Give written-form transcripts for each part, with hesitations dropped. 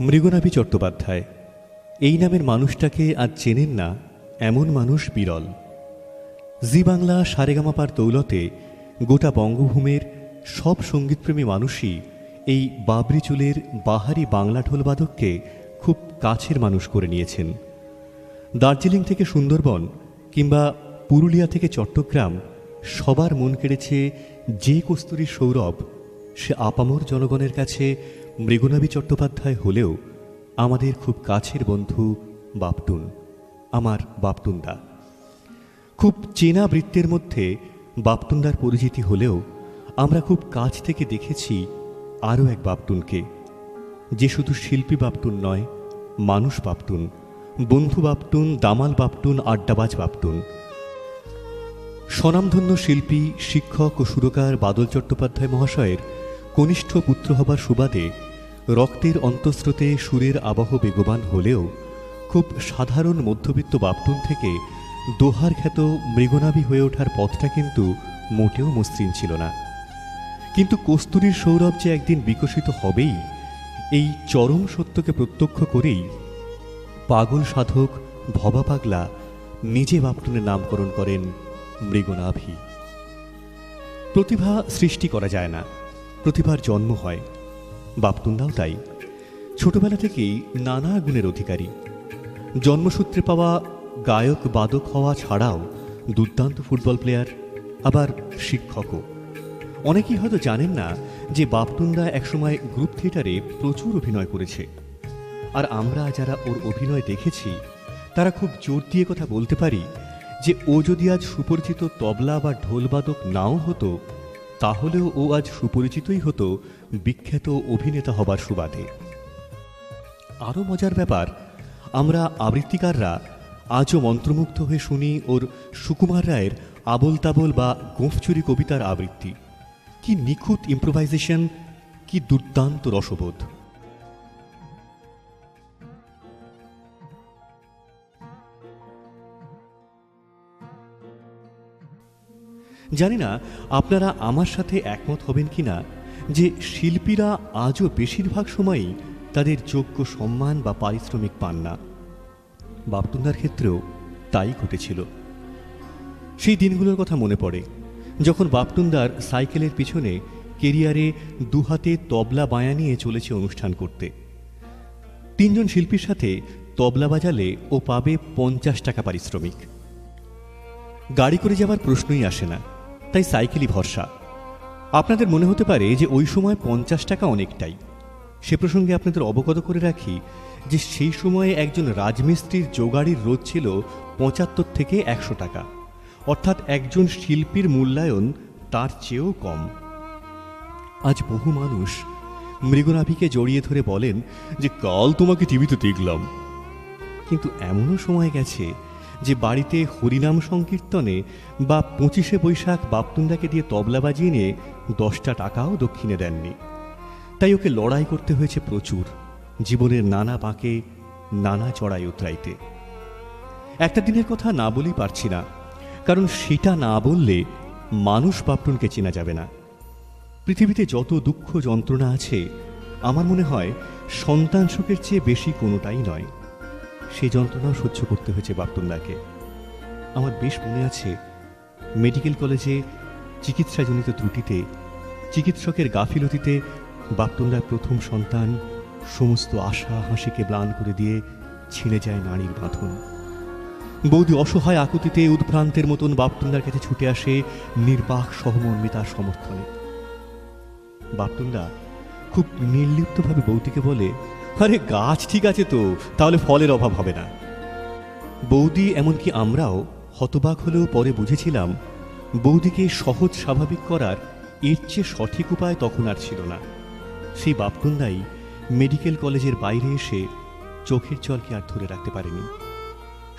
মৃগনাভি চট্টোপাধ্যায় এই নামের মানুষটাকে আজ চেনেন না এমন মানুষ বিরল। জি বাংলা সারেগামাপার দৌলতে গোটা বঙ্গভূমির সব সঙ্গীতপ্রেমী মানুষই এই বাবরি চুলের বাহারি বাংলা ঢোলবাদককে খুব কাছের মানুষ করে নিয়েছেন। দার্জিলিং থেকে সুন্দরবন কিংবা পুরুলিয়া থেকে চট্টগ্রাম সবার মন কেড়েছে যে কস্তুরীর সৌরভ, সে আপামর জনগণের কাছে মৃগনাভি চট্টোপাধ্যায় হলেও আমাদের খুব কাছের বন্ধু বাপটুন, আমার বাপটুনদা। খুব চেনা বৃত্তের মধ্যে বাপটুনদার পরিচিতি হলেও আমরা খুব কাছ থেকে দেখেছি আরও এক বাপটুনকে, যে শুধু শিল্পী বাপটুন নয়, মানুষ বাপটুন, বন্ধু বাপটুন, দামাল বাপটুন, আড্ডাবাজ বাপটুন। স্বনামধন্য শিল্পী, শিক্ষক ও সুরকার বাদল চট্টোপাধ্যায় মহাশয়ের কনিষ্ঠ পুত্র হবার সুবাদে রক্তের অন্তঃস্রোতে সুরের আবহ বেগবান হলেও খুব সাধারণ মধ্যবিত্ত বাপটুন থেকে দোহার খ্যাত মৃগনাভি হয়ে ওঠার পথটা কিন্তু মোটেও মসৃণ ছিল না। কিন্তু কস্তুরীর সৌরভ যে একদিন বিকশিত হবেই, এই চরম সত্যকে প্রত্যক্ষ করেই পাগল সাধক ভবা পাগলা নিজে বাপটুনের নামকরণ করেন মৃগনাভি। প্রতিভা সৃষ্টি করা যায় না, প্রতিভার জন্ম হয়। বাপটুনদাও তাই। ছোটবেলা থেকেই নানা গুণের অধিকারী। জন্মসূত্রে পাওয়া গায়ক বাদক হওয়া ছাড়াও দুর্দান্ত ফুটবল প্লেয়ার, আবার শিক্ষকও। অনেকেই হয়তো জানেন না যে বাপটুনদা একসময় গ্রুপ থিয়েটারে প্রচুর অভিনয় করেছে। আর আমরা যারা ওর অভিনয় দেখেছি তারা খুব জোর দিয়ে কথা বলতে পারি যে ও যদি আজ সুপরিচিত তবলা বা ঢোলবাদক নাও হতো, তাহলেও ও আজ সুপরিচিতই হতো বিখ্যাত অভিনেতা হবার সুবাদে। আরও মজার ব্যাপার, আমরা আবৃত্তিকাররা আজও মন্ত্রমুগ্ধ হয়ে শুনি ওর সুকুমার রায়ের আবোল তাবোল বা গোঁফচুরি কবিতার আবৃত্তি। কি নিখুঁত ইম্প্রোভাইজেশন, কি দুর্দান্ত রসবোধ। জানি না আপনারা আমার সাথে একমত হবেন কিনা যে শিল্পীরা আজও বেশিরভাগ সময়ই তাদের যোগ্য সম্মান বা পারিশ্রমিক পান না। বাপটুনদার ক্ষেত্রেও তাই ঘটেছিল। সেই দিনগুলোর কথা মনে পড়ে যখন বাপটুনদার সাইকেলের পিছনে কেরিয়ারে দুহাতে তবলা বায়া নিয়ে চলেছে অনুষ্ঠান করতে। 3 জন শিল্পীর সাথে তবলা বাজালে ও পাবে 50 টাকা পারিশ্রমিক। গাড়ি করে যাওয়ার প্রশ্নই আসে না, তাই সাইকেলই ভরসা। আপনাদের মনে হতে পারে যে ওই সময় 50 টাকা অনেকটাই। সে প্রসঙ্গে আপনাদের অবগত করে রাখি যে সেই সময়ে একজন রাজমিস্ত্রির জোগাড়ির রোজ ছিল 75 থেকে 100 টাকা, অর্থাৎ একজন শিল্পীর মূল্যায়ন তার চেয়েও কম। আজ বহু মানুষ মৃগনাভিকে জড়িয়ে ধরে বলেন যে কাল তোমাকে টিভিতে দেখলাম। কিন্তু এমনও সময় গেছে যে বাড়িতে হরিনাম সংকীর্তনে বা 25শে বৈশাখ বাপটুনদাকে দিয়ে তবলা বাজিয়ে নিয়ে 10টা টাকাও দক্ষিণে দেননি। তাই ওকে লড়াই করতে হয়েছে প্রচুর, জীবনের নানা বাঁকে, নানা চড়াই উতরাইতে। একটা দিনের কথা না বলেই পারছি না, কারণ সেটা না বললে মানুষ বাপটুনকে চেনা যাবে না। পৃথিবীতে যত দুঃখ যন্ত্রণা আছে, আমার মনে হয় সন্তান সুখের চেয়ে বেশি কোনোটাই নয়। সেই যন্ত্রণাও সহ্য করতে হয়েছে বাপটুনদাকে। আমার বেশ মনে আছে, মেডিকেল কলেজে চিকিৎসাজনিত ত্রুটিতে, চিকিৎসকের গাফিলতিতে বাপটুনদার প্রথম সন্তান সমস্ত আশা হাসিকে ম্লান করে দিয়ে ছিঁড়ে যায় নাড়ির বাঁধন। বৌদি অসহায় আকুতিতে উদ্ভ্রান্তের মতন বাপটুনদার কাছে ছুটে আসে নির্বাক সহমর্মিতার সমর্থনে। বাপটুনদা খুব নির্লিপ্তভাবে বৌদিকে বলে, আরে গাছ ঠিক আছে তো, তাহলে ফলের অভাব হবে না। বৌদি, এমনকি আমরাও হতবাক হলেও পরে বুঝেছিলাম বৌদিকে সহজ স্বাভাবিক করার এর চেয়ে সঠিক উপায় তখন আর ছিল না। সেই বাপটুনদাই মেডিকেল কলেজের বাইরে এসে চোখের জলকে আর ধরে রাখতে পারেনি।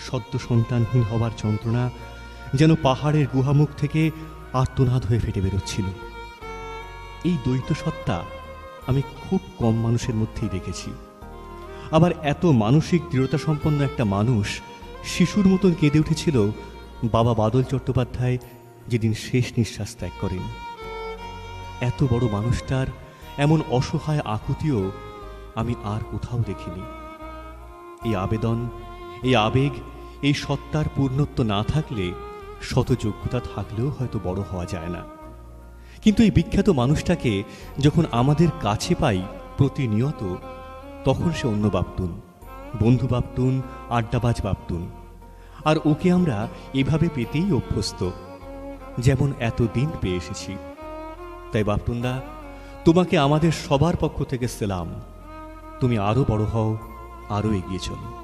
সদ্য সন্তানহীন হওয়ার যন্ত্রণা যেন পাহাড়ের গুহামুখ থেকে আর্তনাদ হয়ে ফেটে বেরোচ্ছিল। এই দ্বৈত সত্তা আমি খুব কম মানুষের মধ্যেই দেখেছি। আবার এত মানসিক দৃঢ়তা সম্পন্ন একটা মানুষ শিশুর মতন কেঁদে উঠেছিল বাবা বাদল চট্টোপাধ্যায় যেদিন শেষ নিঃশ্বাস ত্যাগ করেন। এত বড় মানুষটার এমন অসহায় আকুতিও আমি আর কোথাও দেখিনি। এই আবেদন, এই আবেগ, এই সত্তার পূর্ণত্ব না থাকলে শত যোগ্যতা থাকলেও হয়তো বড় হওয়া যায় না। কিন্তু এই বিখ্যাত মানুষটাকে যখন আমাদের কাছে পাই প্রতিনিয়ত, তখন সে অন্য বাপতুন, বন্ধু বাপতুন, আড্ডাবাজ বাপতুন। আর ওকে আমরা এভাবে পেতেই অভ্যস্ত, যেমন এতদিন পেয়ে এসেছি। তাই বাপটুনদা, তোমাকে আমাদের সবার পক্ষ থেকে সেলাম। তুমি আরো বড় হও, আরো এগিয়ে চলো।